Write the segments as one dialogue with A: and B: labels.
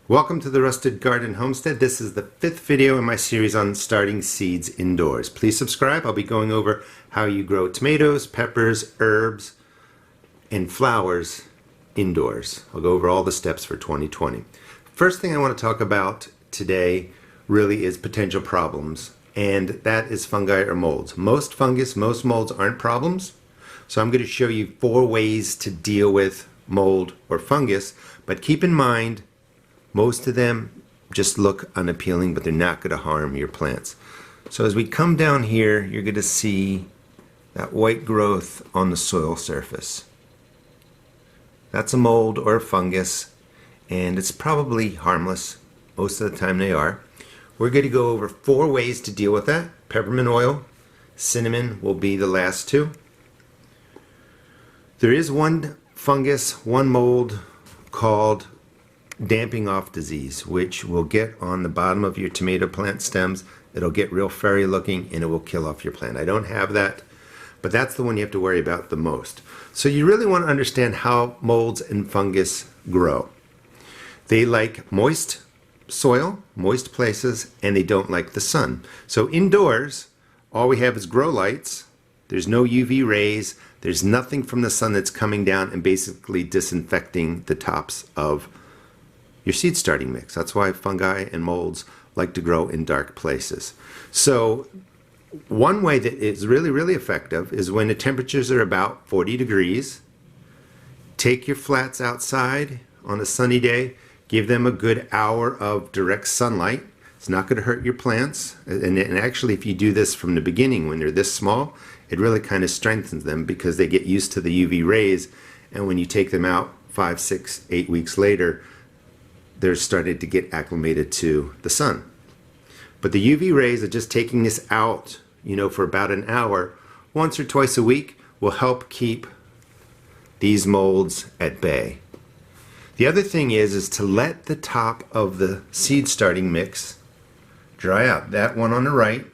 A: Welcome to the Rusted Garden Homestead. This is the 5th video in my series on starting seeds indoors. Please subscribe. I'll be going over how you grow tomatoes, peppers, herbs, and flowers indoors. I'll go over all the steps for 2020. First thing I want to talk about today really is potential problems, and that is fungi or molds. Most fungus, most molds aren't problems, so I'm going to show you 4 ways to deal with mold or fungus, but keep in mind most of them just look unappealing, but they're not going to harm your plants. So as we come down here, you're going to see that white growth on the soil surface. That's a mold or a fungus, and it's probably harmless. Most of the time they are. We're going to go over 4 ways to deal with that. Peppermint oil, cinnamon will be the last 2. There is one fungus, one mold called damping off disease, which will get on the bottom of your tomato plant stems. It'll get real fairy looking and it will kill off your plant. I don't have that, but that's the one you have to worry about the most. So you really want to understand how molds and fungus grow. They like moist soil, moist places, and they don't like the sun. So indoors, all we have is grow lights. There's no UV rays. There's nothing from the sun that's coming down and basically disinfecting the tops of your seed starting mix. That's why fungi and molds like to grow in dark places. So one way that is really effective is when the temperatures are about 40 degrees. Take your flats outside on a sunny day, give them a good hour of direct sunlight. It's not going to hurt your plants, and actually if you do this from the beginning when they're this small, it really kind of strengthens them because they get used to the UV rays, and when you take them out 5, 6, 8 weeks later, they're starting to get acclimated to the sun. But the UV rays of just taking this out, for about an hour, once or twice a week, will help keep these molds at bay. The other thing is to let the top of the seed starting mix dry out. That one on the right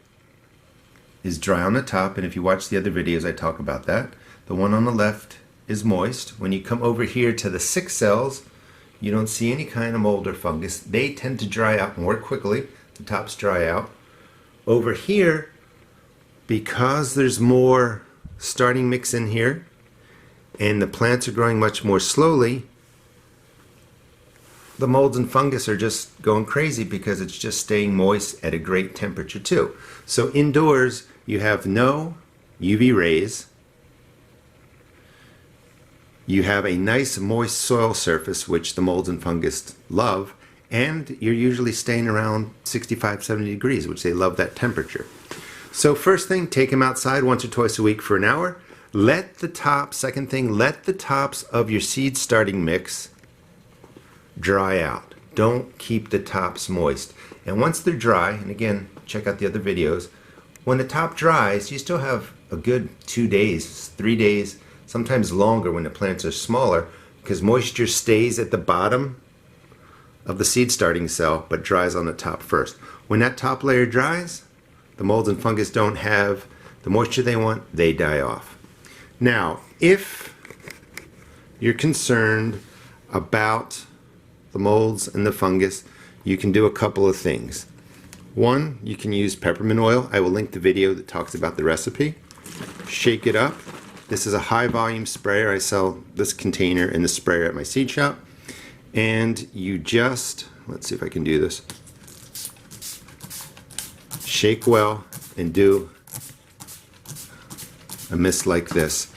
A: is dry on the top, and if you watch the other videos I talk about that. The one on the left is moist. When you come over here to the 6 cells, you don't see any kind of mold or fungus. They tend to dry out more quickly. The tops dry out. Over here, because there's more starting mix in here and the plants are growing much more slowly, the molds and fungus are just going crazy because it's just staying moist at a great temperature too. So indoors, you have no UV rays. You have a nice moist soil surface, which the molds and fungus love, and you're usually staying around 65, 70 degrees, which they love that temperature. So first thing, take them outside once or twice a week for an hour. Second thing, let the tops of your seed starting mix dry out. Don't keep the tops moist. And once they're dry, and again, check out the other videos, when the top dries, you still have a good 2 days, 3 days, sometimes longer when the plants are smaller, because moisture stays at the bottom of the seed starting cell but dries on the top first. When that top layer dries, the molds and fungus don't have the moisture they want, they die off. Now, if you're concerned about the molds and the fungus, you can do a couple of things. One, you can use peppermint oil. I will link the video that talks about the recipe. Shake it up. This is a high volume sprayer. I sell this container in the sprayer at my seed shop. And you just, let's see if I can do this. Shake well and do a mist like this.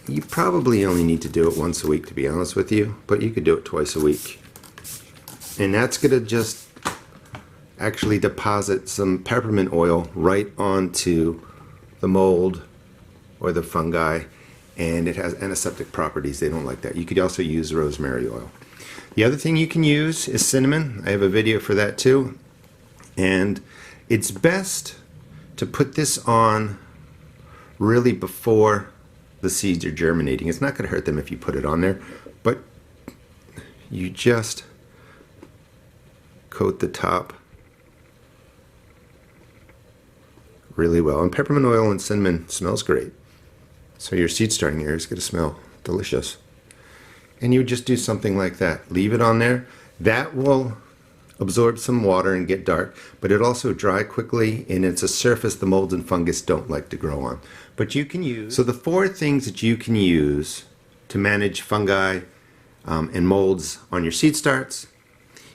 A: You probably only need to do it once a week, to be honest with you, but you could do it twice a week. And that's going to just actually deposit some peppermint oil right onto the mold or the fungi, and it has antiseptic properties. They don't like that. You could also use rosemary oil. The other thing you can use is cinnamon. I have a video for that too. And it's best to put this on really before the seeds are germinating. It's not going to hurt them if you put it on there, but you just coat the top really well. And peppermint oil and cinnamon smells great. So your seed starting area is going to smell delicious. And you would just do something like that. Leave it on there. That will absorb some water and get dark, but it also dry quickly, and it's a surface the molds and fungus don't like to grow on. But you can use, so the 4 things that you can use to manage fungi and molds on your seed starts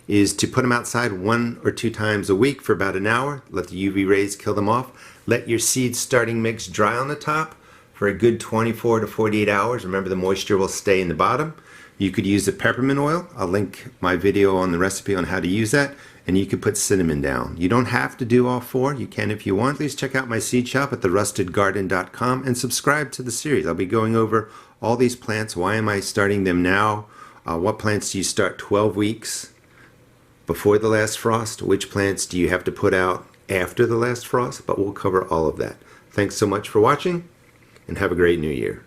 A: is to put them outside 1 or 2 times a week for about an hour. Let the UV rays kill them off. Let your seed starting mix dry on the top for a good 24 to 48 hours. Remember, the moisture will stay in the bottom. You could use the peppermint oil. I'll link my video on the recipe on how to use that. And you could put cinnamon down. You don't have to do all 4. You can if you want. Please check out my seed shop at therustedgarden.com and subscribe to the series. I'll be going over all these plants. Why am I starting them now? What plants do you start 12 weeks before the last frost? Which plants do you have to put out after the last frost? But we'll cover all of that. Thanks so much for watching, and have a great new year.